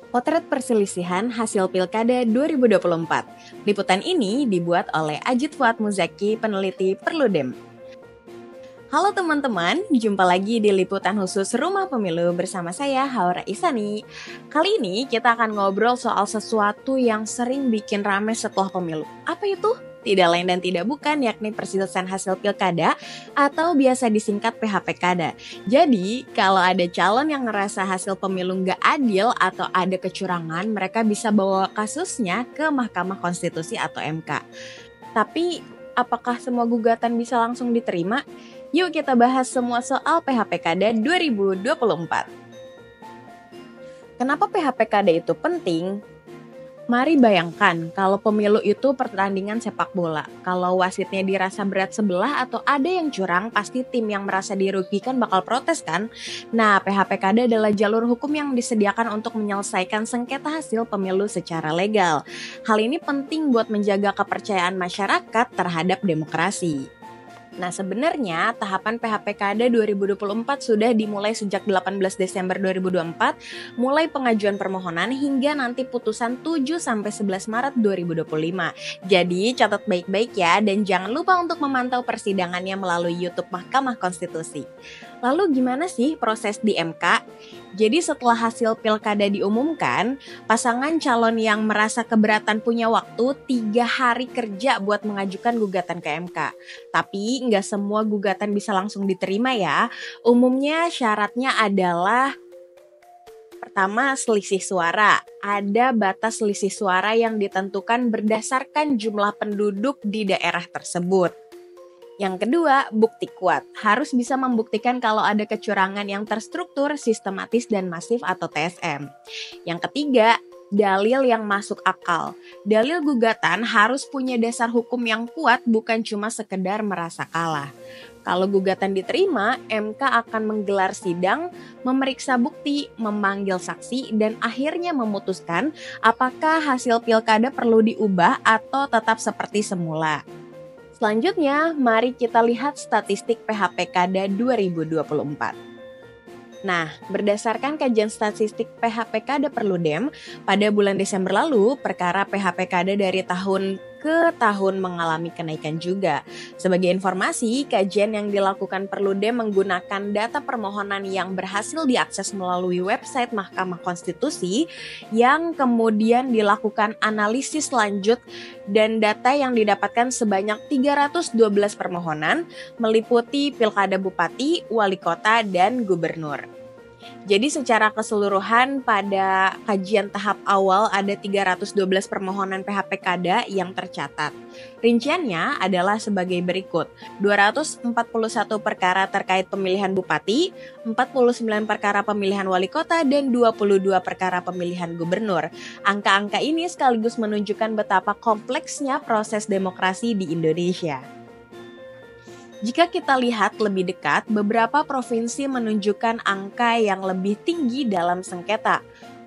Potret perselisihan hasil Pilkada 2024. Liputan ini dibuat oleh Ajit Fuad Muzaki, peneliti Perludem. Halo teman-teman, jumpa lagi di liputan khusus Rumah Pemilu bersama saya Haura Isani. Kali ini kita akan ngobrol soal sesuatu yang sering bikin rame setelah pemilu. Apa itu? Tidak lain dan tidak bukan, yakni perselisihan hasil pilkada atau biasa disingkat PHPKada. Jadi, kalau ada calon yang ngerasa hasil pemilu nggak adil atau ada kecurangan, mereka bisa bawa kasusnya ke Mahkamah Konstitusi atau MK. Tapi, apakah semua gugatan bisa langsung diterima? Yuk kita bahas semua soal PHPKada 2024. Kenapa PHPKada itu penting? Mari bayangkan kalau pemilu itu pertandingan sepak bola. Kalau wasitnya dirasa berat sebelah atau ada yang curang, pasti tim yang merasa dirugikan bakal protes kan? Nah, PHPKada adalah jalur hukum yang disediakan untuk menyelesaikan sengketa hasil pemilu secara legal. Hal ini penting buat menjaga kepercayaan masyarakat terhadap demokrasi. Nah, sebenarnya tahapan PHPKada 2024 sudah dimulai sejak 18 Desember 2024, mulai pengajuan permohonan hingga nanti putusan 7-11 Maret 2025. Jadi, catat baik-baik ya dan jangan lupa untuk memantau persidangannya melalui YouTube Mahkamah Konstitusi. Lalu gimana sih proses di MK? Jadi setelah hasil pilkada diumumkan, pasangan calon yang merasa keberatan punya waktu 3 hari kerja buat mengajukan gugatan ke MK. Tapi nggak semua gugatan bisa langsung diterima ya. Umumnya syaratnya adalah pertama, selisih suara. Ada batas selisih suara yang ditentukan berdasarkan jumlah penduduk di daerah tersebut. Yang kedua, bukti kuat. Harus bisa membuktikan kalau ada kecurangan yang terstruktur, sistematis, dan masif atau TSM. Yang ketiga, dalil yang masuk akal. Dalil gugatan harus punya dasar hukum yang kuat, bukan cuma sekedar merasa kalah. Kalau gugatan diterima, MK akan menggelar sidang, memeriksa bukti, memanggil saksi, dan akhirnya memutuskan apakah hasil pilkada perlu diubah atau tetap seperti semula. Selanjutnya, mari kita lihat statistik PHPKada 2024. Nah, berdasarkan kajian statistik PHPKada Perludem, pada bulan Desember lalu, perkara PHPKada dari tahun ke tahun mengalami kenaikan juga. Sebagai informasi, kajian yang dilakukan Perludem menggunakan data permohonan yang berhasil diakses melalui website Mahkamah Konstitusi yang kemudian dilakukan analisis lanjut dan data yang didapatkan sebanyak 312 permohonan meliputi pilkada bupati, wali kota, dan gubernur. Jadi secara keseluruhan pada kajian tahap awal ada 312 permohonan PHPKada yang tercatat. Rinciannya adalah sebagai berikut: 241 perkara terkait pemilihan bupati, 49 perkara pemilihan wali kota, dan 22 perkara pemilihan gubernur. Angka-angka ini sekaligus menunjukkan betapa kompleksnya proses demokrasi di Indonesia. Jika kita lihat lebih dekat, beberapa provinsi menunjukkan angka yang lebih tinggi dalam sengketa.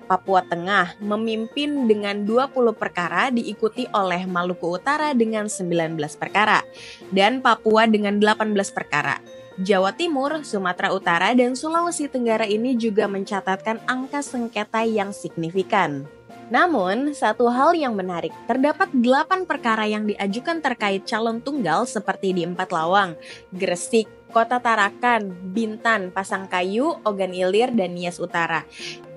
Papua Tengah memimpin dengan 20 perkara, diikuti oleh Maluku Utara dengan 19 perkara, dan Papua dengan 18 perkara. Jawa Timur, Sumatera Utara, dan Sulawesi Tenggara ini juga mencatatkan angka sengketa yang signifikan. Namun, satu hal yang menarik, terdapat 8 perkara yang diajukan terkait calon tunggal seperti di Empat Lawang, Gresik, Kota Tarakan, Bintan, Pasangkayu, Ogan Ilir, dan Nias Utara.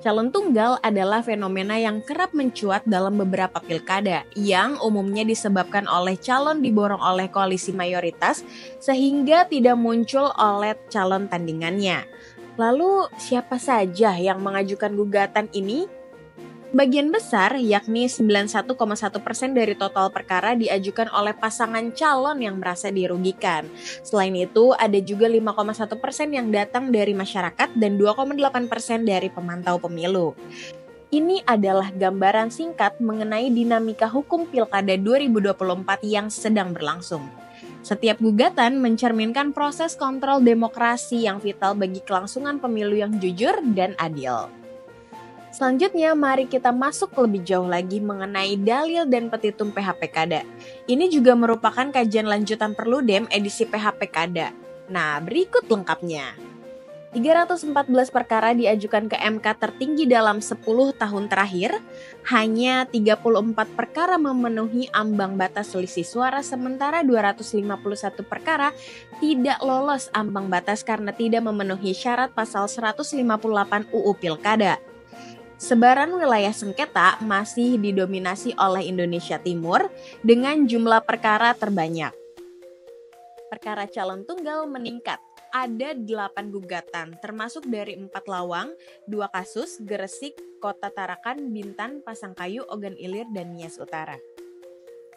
Calon tunggal adalah fenomena yang kerap mencuat dalam beberapa pilkada, yang umumnya disebabkan oleh calon diborong oleh koalisi mayoritas sehingga tidak muncul oleh calon tandingannya. Lalu, siapa saja yang mengajukan gugatan ini? Bagian besar, yakni 91,1% dari total perkara diajukan oleh pasangan calon yang merasa dirugikan. Selain itu, ada juga 5,1% yang datang dari masyarakat dan 2,8% dari pemantau pemilu. Ini adalah gambaran singkat mengenai dinamika hukum Pilkada 2024 yang sedang berlangsung. Setiap gugatan mencerminkan proses kontrol demokrasi yang vital bagi kelangsungan pemilu yang jujur dan adil. Selanjutnya, mari kita masuk lebih jauh lagi mengenai dalil dan petitum PHPKada. Ini juga merupakan kajian lanjutan Perludem edisi PHPKada. Nah, berikut lengkapnya. 314 perkara diajukan ke MK tertinggi dalam 10 tahun terakhir, hanya 34 perkara memenuhi ambang batas selisih suara, sementara 251 perkara tidak lolos ambang batas karena tidak memenuhi syarat pasal 158 UU Pilkada. Sebaran wilayah sengketa masih didominasi oleh Indonesia Timur dengan jumlah perkara terbanyak. Perkara calon tunggal meningkat. Ada 8 gugatan, termasuk dari 4 Lawang, 2 kasus, Gresik, Kota Tarakan, Bintan, Pasangkayu, Ogan Ilir, dan Nias Utara.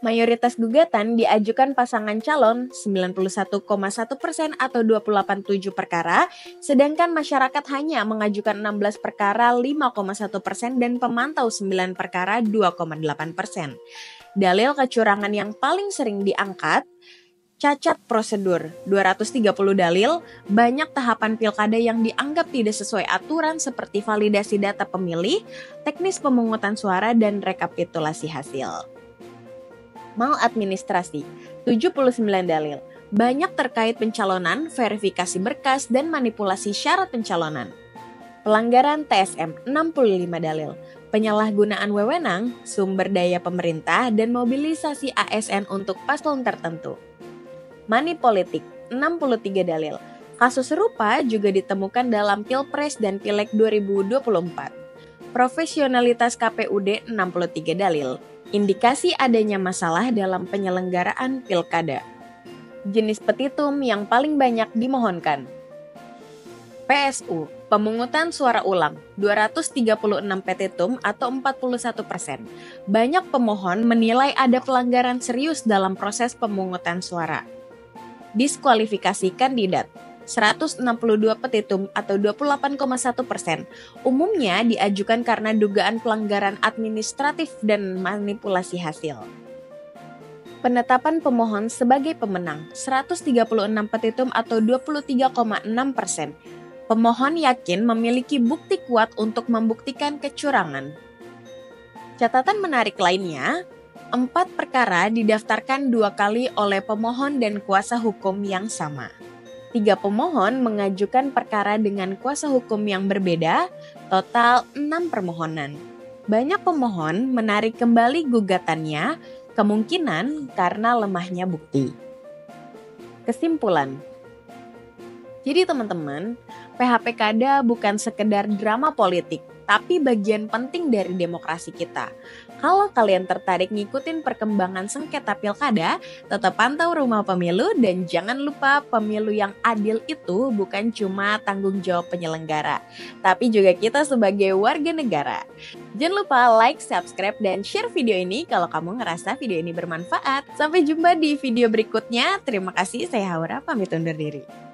Mayoritas gugatan diajukan pasangan calon 91,1% atau 287 perkara, sedangkan masyarakat hanya mengajukan 16 perkara 5,1% dan pemantau 9 perkara 2,8%. Dalil kecurangan yang paling sering diangkat, cacat prosedur, 230 dalil, banyak tahapan pilkada yang dianggap tidak sesuai aturan seperti validasi data pemilih, teknis pemungutan suara, dan rekapitulasi hasil. Maladministrasi, 79 dalil, banyak terkait pencalonan, verifikasi berkas, dan manipulasi syarat pencalonan. Pelanggaran TSM, 65 dalil, penyalahgunaan wewenang, sumber daya pemerintah, dan mobilisasi ASN untuk paslon tertentu. Money politik, 63 dalil. Kasus serupa juga ditemukan dalam Pilpres dan Pileg 2024. Profesionalitas KPUD, 63 dalil. Indikasi adanya masalah dalam penyelenggaraan pilkada. Jenis petitum yang paling banyak dimohonkan. PSU, pemungutan suara ulang, 236 petitum atau 41%. Banyak pemohon menilai ada pelanggaran serius dalam proses pemungutan suara. Diskualifikasi kandidat, 162 petitum atau 28,1%, umumnya diajukan karena dugaan pelanggaran administratif dan manipulasi hasil. Penetapan pemohon sebagai pemenang, 136 petitum atau 23,6%. Pemohon yakin memiliki bukti kuat untuk membuktikan kecurangan. Catatan menarik lainnya, 4 perkara didaftarkan 2 kali oleh pemohon dan kuasa hukum yang sama. 3 pemohon mengajukan perkara dengan kuasa hukum yang berbeda, total 6 permohonan. Banyak pemohon menarik kembali gugatannya, kemungkinan karena lemahnya bukti. Kesimpulan. Jadi teman-teman, PHPKada bukan sekedar drama politik, tapi bagian penting dari demokrasi kita. Kalau kalian tertarik ngikutin perkembangan sengketa pilkada, tetap pantau Rumah Pemilu dan jangan lupa pemilu yang adil itu bukan cuma tanggung jawab penyelenggara, tapi juga kita sebagai warga negara. Jangan lupa like, subscribe, dan share video ini kalau kamu ngerasa video ini bermanfaat. Sampai jumpa di video berikutnya. Terima kasih, saya Haura, pamit undur diri.